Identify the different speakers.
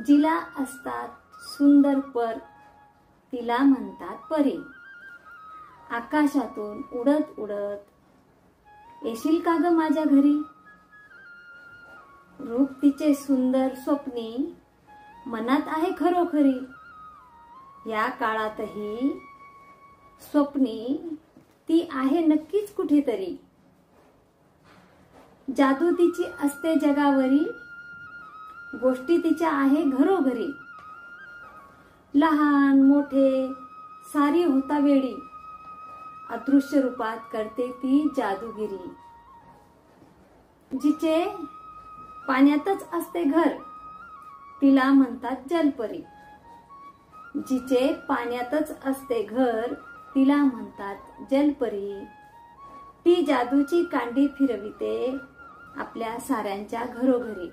Speaker 1: जिला असतात सुंदर पर तिला म्हणतात परी। आकाशातून उडत उडत येशील का ग माझ्या घरी। रूप तिचे सुंदर स्वप्नी मनात आहे खरोखरी। या काळातही स्वप्नी ती आहे नक्कीच कुठेतरी। जादू तिची असते जगावरी, गोष्टी तिच्या आहे घरोघरी। लहान मोठे सारी होता वेळी, अदृश्य रूपात करते ती जादूगिरी। जिचे पाण्यातच असते घर तिला म्हणतात जलपरी। जिचे पाण्यातच असते घर तिला म्हणतात जलपरी। ती जादूची कांडी फिरविते आपल्या साऱ्यांच्या घरोघरी।